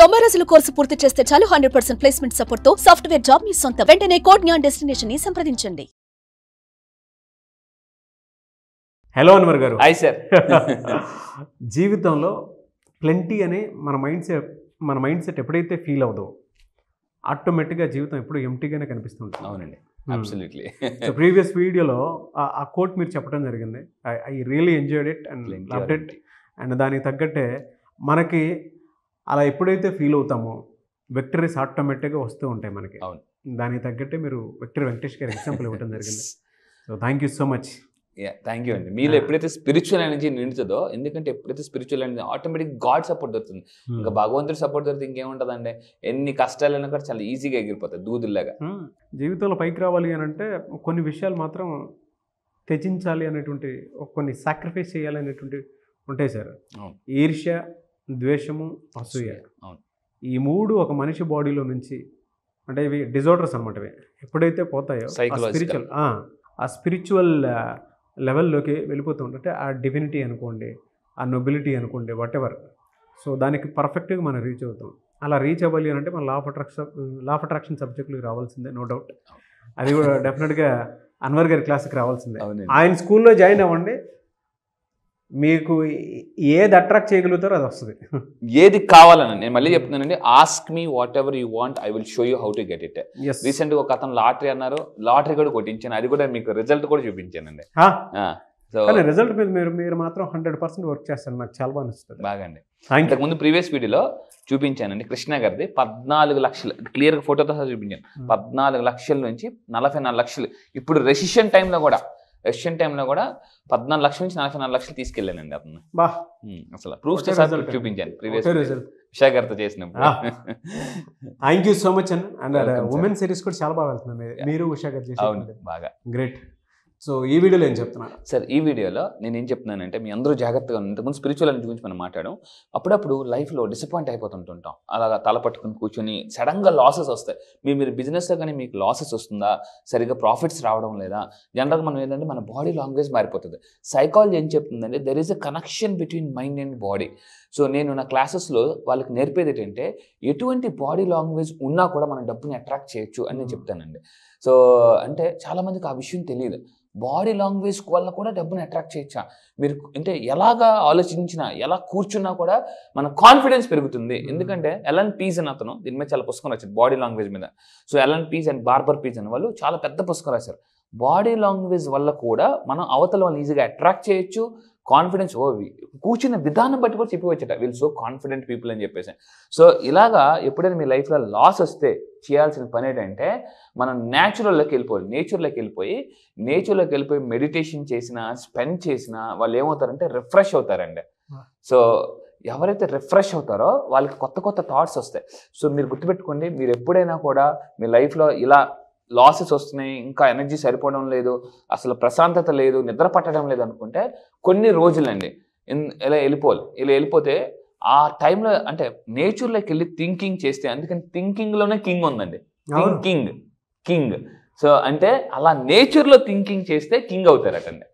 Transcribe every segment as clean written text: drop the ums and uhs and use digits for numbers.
90 రోజుల కోర్సు పూర్తి చేస్తే చాలు 100% ప్లేస్మెంట్ సపోర్ట్ తో సాఫ్ట్వేర్ జాబ్ మీ సొంతం. వెంటనే కోడ్ జ్ఞాన్ డెస్టినేషన్ ని సంప్రదించండి. హలో అన్వర్ గారు. Hi sir. జీవితంలో ప్లెంటీ అనే మన మైండ్ సెట్ ఎప్పుడైతే ఫీల్ అవుదో ఆటోమేటిక్గా జీవితం ఎప్పుడు ఎంటీగానే కనిపిస్తుంది. అవునండి, అబ్సల్యూట్లీ. సో ప్రీవియస్ వీడియోలో ఆ కోట్ మీరు చెప్పడం జరిగింది. I really enjoyed it and loved it. And దానికి తగ్గట్టే మనకి అలా ఎప్పుడైతే ఫీల్ అవుతామో విక్టరీస్ ఆటోమేటిక్గా వస్తూ ఉంటాయి మనకి. అవును, దానికి తగ్గట్టే మీరు విక్టరీ వెంకటేష్ గారు ఎగ్జాంపుల్ ఇవ్వడం జరిగింది. So thank you so much. Thank you అండి. మీలో ఎప్పుడైతే స్పిరిచువల్ ఎనర్జీ నిండుతుందో, ఎందుకంటే ఎప్పుడైతే spiritual energy automatic God support దొరుకుతుంది. ఇంకా భగవంతుడి సపోర్ట్ దొరికితే ఇంకేముంటుందండి, ఎన్ని కష్టాలైనా కూడా చాలా ఈజీగా ఎగిరిపోతాయి దూదుల్లాగా. జీవితంలో పైకి రావాలి అని అంటే కొన్ని విషయాలు మాత్రం త్యజించాలి అనేటువంటి, కొన్ని సాక్రిఫైస్ చేయాలి అనేటువంటి ఉంటాయి సార్. ఈర్ష్య, ద్వేషము, అసూయ. ఈ మూడు ఒక మనిషి బాడీలో నుంచి, అంటే ఇవి డిజార్డర్స్ అనమాట. ఇవి ఎప్పుడైతే పోతాయో ఆ స్పిరిచువల్ లెవెల్లోకి వెళ్ళిపోతూ ఉంటే ఆ డివినిటీ అనుకోండి, ఆ నొబిలిటీ అనుకోండి, వాట్ ఎవర్. సో దానికి పర్ఫెక్ట్గా మనం రీచ్ అవుతాం. అలా రీచ్ అవ్వాలి అని అంటే మన లా ఆఫ్ అట్రాక్షన్ సబ్జెక్టులకు రావాల్సిందే, నో డౌట్. అది కూడా డెఫినెట్గా అన్వర్ గారి క్లాస్కి రావాల్సిందే. ఆయన స్కూల్లో జాయిన్ అవ్వండి, మీకు ఏది అట్రాక్ట్ చేయగలుగుతారో అది వస్తుంది. ఏది కావాలని నేను మళ్ళీ చెప్తున్నానండి, ask me what ever you want, I will show you how to get it. రీసెంట్గా ఒక అతను లాటరీ అన్నారు, లాటరీ కూడా కొట్టించాను, అది కూడా మీకు రిజల్ట్ కూడా చూపించానండి. సో రిజల్ట్ మీద మీరు మాత్రం 100% వర్క్ చేస్తారు, నాకు చాలా బాగా నచ్చుతుంది. బాగా అండి. ఇంతకుముందు ప్రీవియస్ వీడియోలో చూపించానండి కృష్ణ గారిది 14 లక్షలు, క్లియర్గా ఫోటోతో సహా చూపించాను. 14 లక్షల నుంచి 44 లక్షలు. ఇప్పుడు రెసిషన్ టైంలో కూడా 14 లక్షల నుంచి 44 లక్షలు తీసుకెళ్ళానండి అతను. అసలు ప్రూఫ్ చూపించాను ప్రీవియస్ ఉషా గారితో చేసినప్పుడు. Thank you so much and women series కూడా చాలా బాగా వెళ్తుంది, మీరు ఉషా గారు చేసి. అవును, బాగా గ్రేట్. సో ఈ వీడియోలో ఏం చెప్తున్నారు సార్? ఈ వీడియోలో నేను ఏం చెప్తున్నానంటే, మీ అందరూ జాగ్రత్తగా ఇంతకుముందు స్పిరిచువల్ ఎనర్జీ గురించి మనం మాట్లాడడం. అప్పుడప్పుడు లైఫ్లో డిసప్పాయింట్ అయిపోతుంటుంటాం, అలాగా తల పట్టుకుని కూర్చొని సడన్గా లాసెస్ వస్తాయి. మీరు బిజినెస్లో కానీ మీకు లాసెస్ వస్తుందా, సరిగ్గా ప్రాఫిట్స్ రావడం లేదా, జనరల్గా మనం ఏంటంటే మన బాడీ లాంగ్వేజ్ మారిపోతుంది. సైకాలజీ ఏం చెప్తుందంటే, there is a connection between mind and body. So నేను నా క్లాసెస్లో వాళ్ళకి నేర్పేది ఏంటంటే, ఎటువంటి బాడీ లాంగ్వేజ్ ఉన్నా కూడా మనం డబ్బుని అట్రాక్ట్ చేయొచ్చు అని నేను చెప్తానండి. సో అంటే చాలామందికి ఆ విషయం తెలియదు, బాడీ లాంగ్వేజ్ వల్ల కూడా డబ్బుని అట్రాక్ట్ చేయొచ్చా. మీరు అంటే ఎలాగా ఆలోచించినా, ఎలా కూర్చున్నా కూడా మన కాన్ఫిడెన్స్ పెరుగుతుంది. ఎందుకంటే ఎలన్ పీజ్ అని అతను దీని మీద చాలా పుస్తకం రాశారు బాడీ లాంగ్వేజ్ మీద. సో ఎలన్ పీజ్ అండ్ బార్బర్ పీజ్ అని వాళ్ళు చాలా పెద్ద పుస్తకం రాశారు. బాడీ లాంగ్వేజ్ వల్ల కూడా మనం అవతల వాళ్ళని ఈజీగా అట్రాక్ట్ చేయొచ్చు. కాన్ఫిడెన్స్ కూర్చున్న విధానం బట్టి కూడా చెప్పవచ్చట, వీళ్ళు సో కాన్ఫిడెంట్ పీపుల్ అని చెప్పేసి. సో ఇలాగా ఎప్పుడైనా మీ లైఫ్లో లాస్ వస్తే చేయాల్సిన పని ఏంటంటే, మనం నేచురల్లోకి వెళ్ళిపోయి మెడిటేషన్ చేసినా, స్పెండ్ చేసినా వాళ్ళు ఏమవుతారంటే రిఫ్రెష్ అవుతారండి. సో ఎవరైతే రిఫ్రెష్ అవుతారో వాళ్ళకి కొత్త కొత్త థాట్స్ వస్తాయి. సో మీరు గుర్తుపెట్టుకోండి, మీరు ఎప్పుడైనా కూడా మీ లైఫ్లో ఇలా లాసెస్ వస్తున్నాయి, ఇంకా ఎనర్జీ సరిపోవడం లేదు, అసలు ప్రశాంతత లేదు, నిద్ర పట్టడం లేదు అనుకుంటే కొన్ని రోజులండి ఇలా వెళ్ళిపోతే ఆ టైంలో అంటే నేచర్లోకి వెళ్ళి థింకింగ్ చేస్తే, అందుకని థింకింగ్లోనే కింగ్ ఉందండి. కింగ్. సో అంటే అలా నేచర్లో థింకింగ్ చేస్తే కింగ్ అవుతారటండి.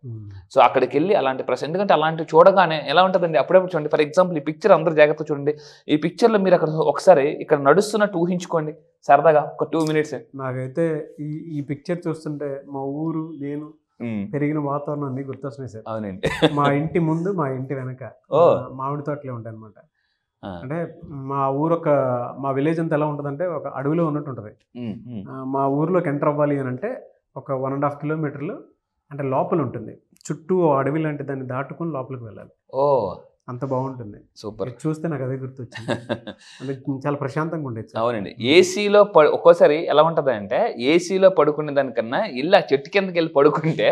సో అక్కడికి వెళ్ళి అలాంటి ఎందుకంటే అలాంటివి చూడగానే ఎలా ఉంటుందండి, అప్పుడప్పుడు చూడండి. ఫర్ ఎగ్జాంపుల్ ఈ పిక్చర్ అందరూ జాగ్రత్త చూడండి. ఈ పిక్చర్లో మీరు అక్కడ ఒకసారి ఇక్కడ నడుస్తున్నట్టు ఊహించుకోండి సరదాగా ఒక 2 minutes. నాకైతే ఈ పిక్చర్ చూస్తుంటే మా ఊరు, నేను పెరిగిన వాతావరణం అన్ని గుర్తొస్తున్నాయి సార్. అవునండి. మా ఇంటి ముందు, మా ఇంటి వెనక మామిడి తోటలే ఉంటాయి అనమాట. అంటే మా ఊరు మా విలేజ్ అంతా ఎలా ఉంటుందంటే ఒక అడవిలో ఉన్నట్టు ఉంటుంది. మా ఊర్లోకి ఎంటర్ అవ్వాలి అని అంటే ఒక 1.5 kilometers అంటే లోపల ఉంటుంది, చుట్టూ అడవి లాంటి దాన్ని దాటుకుని లోపలికి వెళ్ళాలి. అంత బాగుంటుంది. సూపర్. చూస్తే నాకు అదే గుర్తొచ్చింది. అంటే చాలా ప్రశాంతంగా ఉండేది. అవునండి. ఏసీలో ఒక్కోసారి ఎలా ఉంటుంది అంటే, ఏసీలో పడుకునే దానికన్నా ఇల్లు చెట్టు కిందకి వెళ్ళి పడుకుంటే,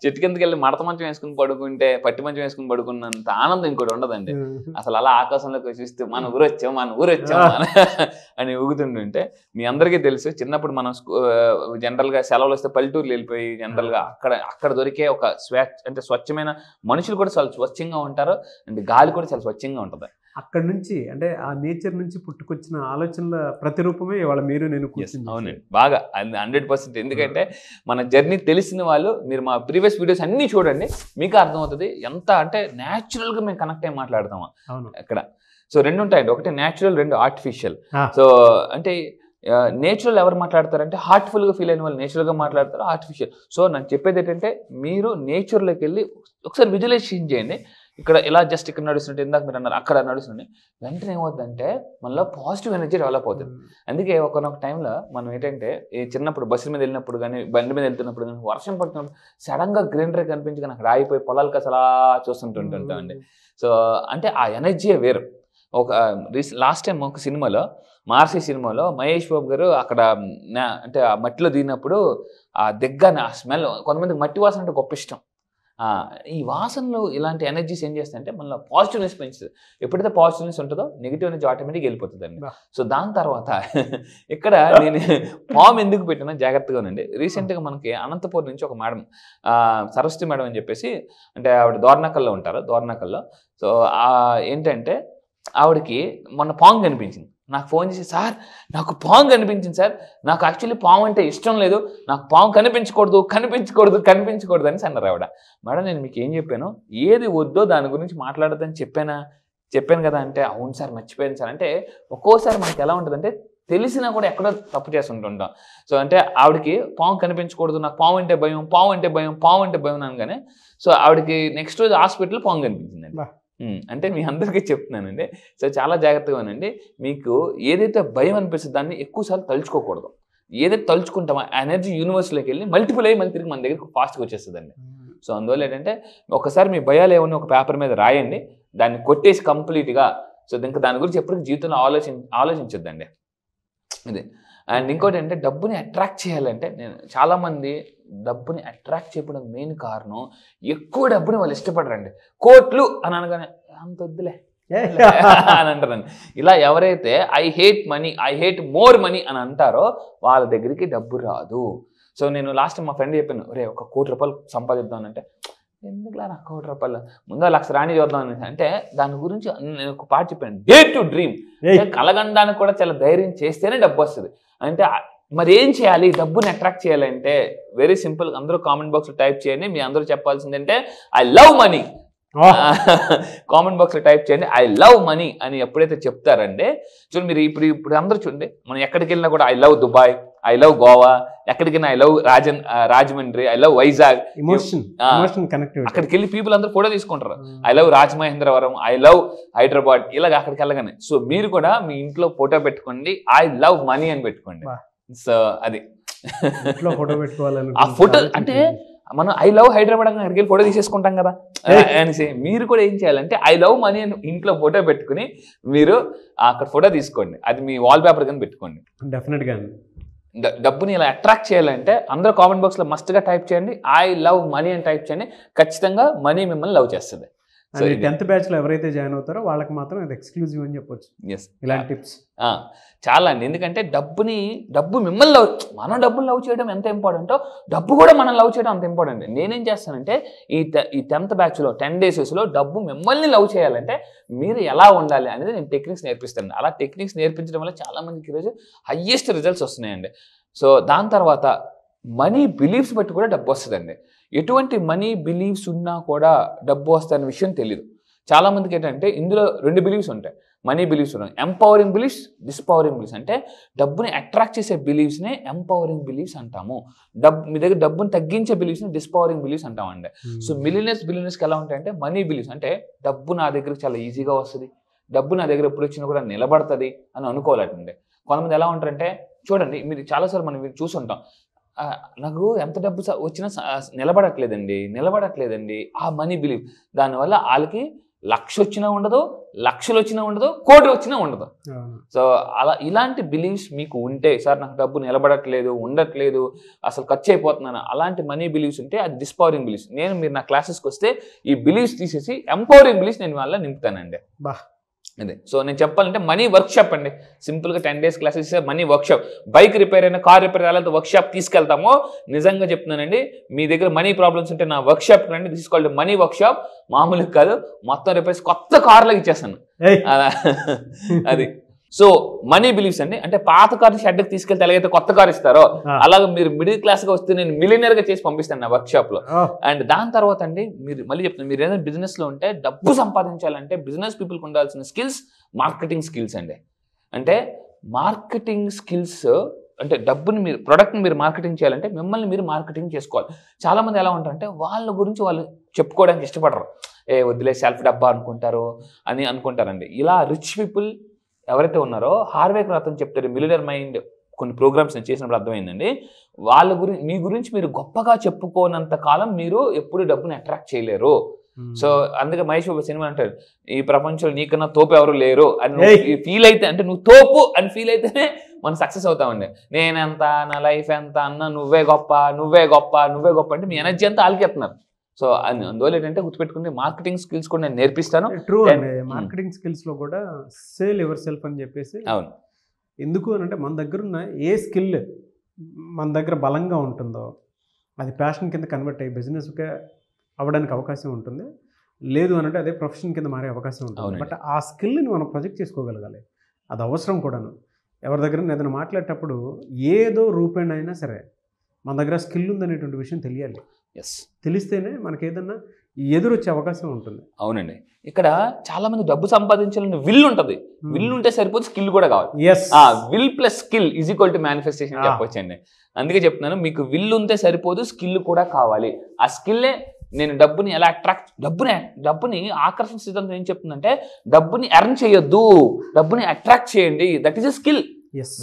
చెట్టు కిందకి వెళ్ళి మడత మంచం వేసుకుని పడుకుంటే, పట్టి మంచం వేసుకుని పడుకున్నంత ఆనందం ఇంకోటి ఉండదండి. అసలు అలా ఆకాశంలోకి చూస్తే మన ఊరు వచ్చాం అని ఊగుతుంటుంటే, మీ అందరికీ తెలుసు చిన్నప్పుడు మనం జనరల్గా సెలవులు వస్తే పల్లెటూరులు వెళ్ళిపోయి జనరల్గా అక్కడ దొరికే ఒక స్వచ్ఛమైన మనుషులు కూడా చాలా స్వచ్ఛంగా ఉంటారు, అండ్ గాలి కూడా చాలా స్వచ్ఛంగా ఉంటుంది. అక్కడ నుంచి అంటే ఆ నేచర్ నుంచి పుట్టుకొచ్చిన ఆలోచనల ప్రతిరూపమే ఇవాళ మీరు నేను కూర్చుని. అవునండి, బాగా 100%. ఎందుకంటే మన జర్నీ తెలిసిన వాళ్ళు మీరు మా ప్రీవియస్ వీడియోస్ అన్నీ చూడండి, మీకు అర్థమవుతుంది ఎంత అంటే న్యాచురల్గా మేము కనెక్ట్ అయ్యి మాట్లాడతాము అక్కడ. సో రెండు ఉంటాయండి, ఒకటి న్యాచురల్, రెండు ఆర్టిఫిషియల్. Ah. సో అంటే నేచురల్ ఎవరు మాట్లాడతారంటే హార్ట్ఫుల్గా ఫీల్ అయిన వాళ్ళు నేచురల్గా మాట్లాడతారు, ఆర్టిఫిషియల్. సో నాకు చెప్పేది ఏంటంటే మీరు నేచర్లోకి వెళ్ళి ఒకసారి విజువలైజేషన్ చేయండి. ఇక్కడ ఇలా జస్ట్ ఇక్కడ నడుస్తుంటే, ఇందాక మీరు అన్నారు అక్కడ నడుస్తుంటే, వెంటనే ఏమవుతుందంటే మనలో పాజిటివ్ ఎనర్జీ డెవలప్ అవుతుంది. అందుకే ఒకనొక టైంలో మనం ఏంటంటే ఈ చిన్నప్పుడు బస్సు మీద వెళ్ళినప్పుడు కానీ బండి మీద వెళ్తున్నప్పుడు కానీ వర్షం పడుతున్నప్పుడు సడన్గా గ్రీనరీ కనిపించి కానీ అక్కడ ఆగిపోయి పొలాలకు అసలు చూస్తుంటుంటామండి. సో అంటే ఆ ఎనర్జీయే వేరు. ఒక లాస్ట్ టైం ఒక సినిమాలో, మార్సి సినిమాలో మహేష్ బాబు గారు అక్కడ అంటే ఆ మట్టిలో దిగినప్పుడు ఆ దిగ్గానే ఆ స్మెల్, కొంతమందికి మట్టి వాసన అంటే గొప్ప ఇష్టం. ఈ వాసనలు ఇలాంటి ఎనర్జీస్ ఏం చేస్తాయంటే మనలో పాజిటివ్నెస్ పెంచుతుంది. ఎప్పుడైతే పాజిటివ్నెస్ ఉంటుందో నెగిటివ్ ఎనర్జీ ఆటోమేటిక్గా వెళ్ళిపోతుందండి. సో దాని తర్వాత ఇక్కడ నేను పాము ఎందుకు పెట్టినా జాగ్రత్తగా ఉండండి. రీసెంట్గా మనకి అనంతపూర్ నుంచి ఒక మేడం, సరస్వతి మేడం అని చెప్పేసి, అంటే ఆవిడ దోర్నకల్లో ఉంటారు, దోర్నకల్లో. సో ఏంటంటే ఆవిడకి మొన్న పాము కనిపించింది. నాకు ఫోన్ చేసి, సార్ నాకు పాము కనిపించింది సార్, నాకు యాక్చువల్లీ పాము అంటే ఇష్టం లేదు, నాకు పాము కనిపించకూడదు అని అన్నారు ఆవిడ. మేడం నేను మీకు ఏం చెప్పాను, ఏది వద్దో దాని గురించి మాట్లాడదని చెప్పాను కదా అంటే, అవును సార్ మర్చిపోయాను సార్. అంటే ఒక్కోసారి మనకి ఎలా ఉంటుందంటే తెలిసినా కూడా ఎక్కడో తప్పు చేస్తుంటుంటాం. సో అంటే ఆవిడకి పాము కనిపించకూడదు, నాకు పాము అంటే భయం అనగానే, సో ఆవిడకి నెక్స్ట్ రోజు హాస్పిటల్ పాము కనిపించిందండి. అంటే మీ అందరికీ చెప్తున్నానండి. సో చాలా జాగ్రత్తగా ఉండండి. మీకు ఏదైతే భయం అనిపిస్తుందో దాన్ని ఎక్కువసార్లు తలుచుకోకూడదు. ఏదైతే తలుచుకుంటామో ఆ ఎనర్జీ యూనివర్స్లోకి వెళ్ళి మల్టిపుల్ అయ్యి మళ్ళీ తిరిగి మన దగ్గరికి ఫాస్ట్గా వచ్చేస్తుందండి. సో అందువల్ల ఏంటంటే ఒకసారి మీ భయాలు ఏమన్నా ఒక పేపర్ మీద రాయండి, దాన్ని కొట్టేసి కంప్లీట్గా. సో ఇంకా దాని గురించి ఎప్పటికీ జీవితంలో ఆలోచించొద్దండి ఇది. అండ్ ఇంకోటి అంటే డబ్బుని అట్రాక్ట్ చేయాలంటే, నేను చాలామంది డబ్బుని అట్రాక్ట్ చేయడం మెయిన్ కారణం ఎక్కువ డబ్బుని వాళ్ళు ఇష్టపడరండి. కోట్లు అని అనగానే అంత వద్దులే అని అంటారండి. ఇలా ఎవరైతే ఐ హేట్ మోర్ మనీ అని అంటారో వాళ్ళ దగ్గరికి డబ్బు రాదు. సో నేను లాస్ట్ మా ఫ్రెండ్ చెప్పాను, ఒరే ఒక ₹1,00,00,000 సంపాదిద్దామనంటే, ఎందుకులా నాకు ₹1,00,00,000, ముందు ₹1,00,000 రాణి చూద్దాం అని. అంటే దాని గురించి నేను ఒక పాట చెప్పాను, డేర్ టు డ్రీమ్. కలగండానికి కూడా చాలా ధైర్యం చేస్తేనే డబ్బు వస్తుంది. అంటే మరి ఏం చేయాలి డబ్బుని అట్రాక్ట్ చేయాలంటే, వెరీ సింపుల్. అందరూ కామెంట్ బాక్స్లో టైప్ చేయండి. మీ అందరూ చెప్పాల్సిందంటే ఐ లవ్ మనీ. కామెంట్ బాక్స్లో టైప్ చేయండి ఐ లవ్ మనీ అని. ఎప్పుడైతే చెప్తారంటే చూడండి, మీరు ఇప్పుడు అందరూ చూడండి, మనం ఎక్కడికి వెళ్ళినా కూడా I love Dubai, I love Goa, ఎక్కడికైనా I love Rajahmundry, I love Vizag. అక్కడికి వెళ్ళి పీపుల్ అందరూ ఫోటో తీసుకుంటారు. I love Rajamahendravaram, I love Hyderabad, ఇలాగ అక్కడికి వెళ్ళగానే. సో మీరు కూడా మీ ఇంట్లో ఫోటో పెట్టుకోండి, ఐ లవ్ మనీ అని పెట్టుకోండి. సో అది ఫోటో పెట్టుకోవాలని ఆ ఫోటో అంటే మనం ఐ లవ్ హైదరాబాద్ అని అక్కడికి ఫోటో తీసేసుకుంటాం కదా అనేసి, మీరు కూడా ఏం చేయాలంటే ఐ లవ్ మనీ అని ఇంట్లో ఫోటో పెట్టుకుని మీరు అక్కడ ఫోటో తీసుకోండి. అది మీ వాల్ పేపర్ కింద పెట్టుకోండి. డెఫినెట్గా డబ్బుని ఇలా అట్రాక్ట్ చేయాలంటే అందరూ కామెంట్ బాక్స్లో మస్ట్గా టైప్ చేయండి ఐ లవ్ మనీ అని టైప్ చేయండి. ఖచ్చితంగా మనీ మిమ్మల్ని లవ్ చేస్తుంది. 10th బ్యాచ్లో ఎవరైతే జాయిన్ అవుతారో వాళ్ళకి మాత్రం అది ఎక్స్క్లూజివ్ అని చెప్పొచ్చు. ఇలాంటి టిప్స్ చాలా అండి. ఎందుకంటే డబ్బు మిమ్మల్ని మనం డబ్బులు లవ్ చేయడం ఎంత ఇంపార్టెంటో డబ్బు కూడా మనం లవ్ చేయడం అంత ఇంపార్టెంట్. నేనేం చేస్తానంటే ఈ 10th బ్యాచ్లో 10 డేస్లో డబ్బు మిమ్మల్ని లవ్ చేయాలంటే మీరు ఎలా ఉండాలి అనేది నేను టెక్నిక్స్ నేర్పిస్తాను. అలా టెక్నిక్స్ నేర్పించడం వల్ల చాలామందికి ఈరోజు హయ్యెస్ట్ రిజల్ట్స్ వస్తున్నాయండి. సో దాని తర్వాత మనీ బిలీఫ్స్ బట్టి కూడా డబ్బు వస్తుందండి. ఎటువంటి మనీ బిలీఫ్స్ ఉన్నా కూడా డబ్బు వస్తాయనే విషయం తెలియదు చాలామందికి. ఏంటంటే ఇందులో 2 బిలీఫ్స్ ఉంటాయి. మనీ బిలీఫ్స్ ఉన్నాయి, ఎంపవరింగ్ బిలీఫ్స్, డిస్పవరింగ్ బిలీఫ్స్. అంటే డబ్బుని అట్రాక్ట్ చేసే బిలీఫ్స్నే ఎంపవరింగ్ బిలీఫ్స్ అంటాము. మీ దగ్గర డబ్బుని తగ్గించే బిలీఫ్స్ని డిస్పవరింగ్ బిలీఫ్స్ అంటామండి. సో బిలియనర్స్కి ఎలా ఉంటాయంటే మనీ బిలీఫ్స్ అంటే డబ్బు నా దగ్గరికి చాలా ఈజీగా వస్తుంది, డబ్బు నా దగ్గర ఎప్పుడు వచ్చినా కూడా నిలబడుతుంది అని అనుకోవాలండి. కొంతమంది ఎలా ఉంటారంటే చూడండి, మీరు చాలాసార్లు మనం చూసుంటాం, నాకు ఎంత డబ్బు వచ్చినా నిలబడట్లేదండి ఆ మనీ బిలీఫ్. దానివల్ల వాళ్ళకి 1,00,000 వచ్చినా ఉండదు, లక్షలు వచ్చినా ఉండదు, కోటి వచ్చినా ఉండదు. సో అలా ఇలాంటి బిలీఫ్స్ మీకు ఉంటే, సార్ నాకు డబ్బు నిలబడట్లేదు, ఉండట్లేదు, అసలు ఖర్చు అయిపోతున్నాను, అలాంటి మనీ బిలీఫ్స్ ఉంటే అది డిస్పవరింగ్ బిలీఫ్స్. మీరు నా క్లాసెస్కి వస్తే ఈ బిలీఫ్స్ తీసేసి ఎంపవరింగ్ బిలీఫ్స్ నేను వాళ్ళ నింపుతానండి. అదే. సో నేను చెప్పాలంటే మనీ వర్క్షాప్ అండి. సింపుల్గా 10 days classes money workshop. Bike repair అయినా, కార్ రిపేర్ అయ్యాలంటే వర్క్షాప్ తీసుకెళ్తాము. నిజంగా చెప్తున్నానండి, మీ దగ్గర మనీ ప్రాబ్లమ్స్ ఉంటే నా వర్క్షాప్ రండి. This is called money workshop. మామూలుగా కాదు, మొత్తం రిపేర్స్ కొత్త కార్లకు ఇచ్చేస్తాను అది. సో మనీ బిలీఫ్స్ అండి, అంటే పాత కారు షెడ్కి తీసుకెళ్తే ఎలాగైతే కొత్త కారు ఇస్తారో అలాగే మీరు మిడిల్ క్లాస్గా వస్తే నేను మిలియనర్గా చేసి పంపిస్తాను నా వర్క్షాప్లో. అండ్ దాని తర్వాత అండి, మీరు మళ్ళీ చెప్తున్నాను, మీరు ఏదైనా బిజినెస్లో ఉంటే డబ్బు సంపాదించాలంటే బిజినెస్ పీపుల్కి ఉండాల్సిన స్కిల్స్ మార్కెటింగ్ స్కిల్స్ అండి. అంటే మార్కెటింగ్ స్కిల్స్ అంటే డబ్బుని మీరు ప్రొడక్ట్ని మీరు మార్కెటింగ్ చేయాలంటే మిమ్మల్ని మీరు మార్కెటింగ్ చేసుకోవాలి. చాలామంది ఎలా ఉంటారంటే వాళ్ళ గురించి వాళ్ళు చెప్పుకోవడానికి ఇష్టపడరు. వదిలే సెల్ఫ్ డబ్బా అని అనుకుంటారండి. ఇలా రిచ్ పీపుల్ ఎవరైతే ఉన్నారో హార్వేకర్ అతను చెప్తారు, మిలియనర్ మైండ్ కొన్ని ప్రోగ్రామ్స్ నేను చేసినప్పుడు అర్థమైందండి. వాళ్ళ గురించి మీ గురించి మీరు గొప్పగా చెప్పుకోనంత కాలం మీరు ఎప్పుడు డబ్బుని అట్రాక్ట్ చేయలేరు. సో అందుకే మహేష్ బాబు సినిమా అంటాడు, ఈ ప్రపంచంలో నీకన్నా తోపు ఎవరు లేరు అని ఫీల్ అయితే, అంటే నువ్వు తోపు అని ఫీల్ అయితేనే మనం సక్సెస్ అవుతామండి. నేనెంత, నా లైఫ్ ఎంత అన్న నువ్వే గొప్ప నువ్వే గొప్ప నువ్వే గొప్ప అంటే మీ ఎనర్జీ అంతా ఆలికెత్తున్నారు. సో అందువల్ల ఏంటంటే గుర్తుపెట్టుకుని మార్కెటింగ్ స్కిల్స్ కూడా నేను నేర్పిస్తాను. ట్రూ అండి. మార్కెటింగ్ స్కిల్స్ లో కూడా సేల్ యువర్ సెల్ఫ్ అని చెప్పేసి, అవును, ఎందుకు అని అంటే మన దగ్గర ఉన్న ఏ స్కిల్ మన దగ్గర బలంగా ఉంటుందో అది ప్యాషన్ కింద కన్వర్ట్ అయ్యి బిజినెస్గా అవ్వడానికి అవకాశం ఉంటుంది. లేదు అని అంటే అదే ప్రొఫెషన్ కింద మారే అవకాశం ఉంటుంది. బట్ ఆ స్కిల్ని మనం ప్రొజెక్ట్ చేసుకోగలగాలి. అది అవసరం కూడాను. ఎవరి దగ్గర ఏదైనా మాట్లాడేటప్పుడు ఏదో రూపేణైనా సరే మన దగ్గర స్కిల్ ఉందనేటువంటి విషయం తెలియాలి. తెలిస్తేనే మనకి ఏదన్నా ఎదురొచ్చే అవకాశం ఉంటుంది. అవునండి. ఇక్కడ చాలా మంది డబ్బు సంపాదించాలని విల్ ఉంటుంది. విల్ ఉంటే సరిపోతే స్కిల్ కూడా కావాలి. Will plus skill is equal to manifestation చెప్పొచ్చండి. అందుకే చెప్తున్నాను, మీకు విల్ ఉంటే సరిపోదు, స్కిల్ కూడా కావాలి. ఆ స్కిల్లే నేను డబ్బుని ఎలా అట్రాక్ట్, డబ్బుని ఆకర్షణ సిద్ధాంతం ఏం చెప్తుందంటే డబ్బుని ఎర్న్ చేయొద్దు, డబ్బుని అట్రాక్ట్ చేయండి. That is a skill.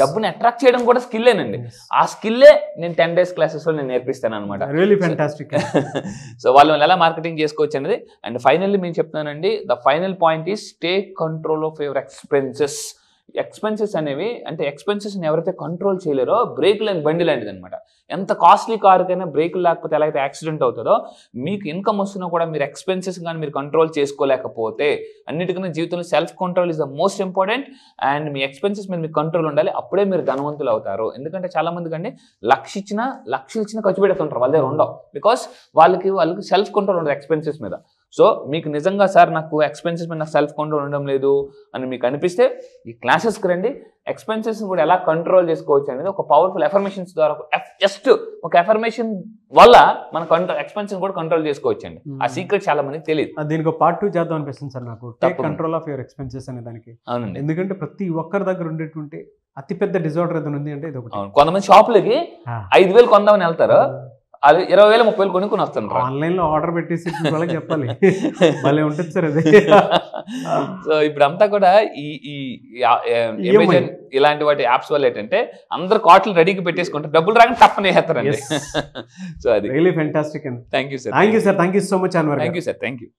డబ్బుని అట్రాక్ట్ చేయడం కూడా స్కిల్లేనండి. ఆ స్కిల్లే నేను 10 days క్లాసెస్లో నేను నేర్పిస్తాను అనమాట. Really fantastic. సో వాళ్ళు ఎలా మార్కెటింగ్ చేసుకోవచ్చు అనేది. అండ్ ఫైనల్లీ మేము చెప్తున్నానండి, the final point is take control of your expenses. Expenses అనేవి అంటే ఎక్స్పెన్సెస్ని ఎవరైతే కంట్రోల్ చేయలేరో బ్రేక్ లేని బండి లాంటిది అనమాట. ఎంత కాస్ట్లీ కారుకైనా బ్రేకులు లేకపోతే ఎలా అయితే యాక్సిడెంట్ అవుతుందో, మీకు ఇన్కమ్ వస్తున్నా కూడా మీరు ఎక్స్పెన్సెస్ కానీ మీరు కంట్రోల్ చేసుకోలేకపోతే, అన్నిటికన్నా జీవితంలో self control is the most important. And me expenses మీద మీకు కంట్రోల్ ఉండాలి, అప్పుడే మీరు ధనవంతులు అవుతారు. ఎందుకంటే చాలా మందికి అండి లక్షలు ఇచ్చినా ఖర్చు పెడుతుంటారు, వాళ్ళ దగ్గర ఉండవు. బికాస్ వాళ్ళకి సెల్ఫ్ కంట్రోల్ ఉండదు ఎక్స్పెన్సెస్ మీద. సో మీకు నిజంగా సార్ నాకు ఎక్స్పెన్సెస్ మీద నాకు సెల్ఫ్ కంట్రోల్ ఉండడం లేదు అని మీకు అనిపిస్తే ఈ క్లాసెస్కి రండి. ఎక్స్పెన్సెస్ని కూడా ఎలా కంట్రోల్ చేసుకోవచ్చు అనేది ఒక పవర్ఫుల్ ఎఫర్మేషన్స్ ద్వారా, జస్ట్ ఒక ఎఫర్మేషన్ వల్ల మన ఎక్స్పెన్సెస్ కూడా కంట్రోల్ చేసుకోవచ్చు అండి. ఆ సీక్రెట్ చాలా మందికి తెలియదు. దీనికి ఒక part 2 చేద్దాం అనిపిస్తుంది సార్ నాకు, take control of your expenses అనే దానికి. అవునండి. ఎందుకంటే ప్రతి ఒక్కరి దగ్గర ఉండేటువంటి అతిపెద్ద డిజార్డర్ ఏదైనా ఉంది అంటే ఇది ఒకటి. కొంతమంది షాపులకి 5,000 కొందామని వెళ్తారు, అది 20,000 30,000 కొనుక్కొని వస్తుంటారు. ఆన్లైన్ లో ఆర్డర్ పెట్టేసి వాళ్ళకి చెప్పాలి, భలే ఉంటుంది సార్ అది. సో ఇప్పుడు అంతా కూడా ఈ అమెజాన్ ఇలాంటి వాటి యాప్స్ వల్ల ఏంటంటే అందరు కార్ట్లు రెడీగా పెట్టేసుకుంటారు, డబ్బులు రాగానే తప్పని వేస్తారండి. సో అది రియల్లీ ఫ్యాంటాస్టిక్ అండి. Thank you sir. Thank you sir. Thank you so much Anwar. Thank you sir. Thank you.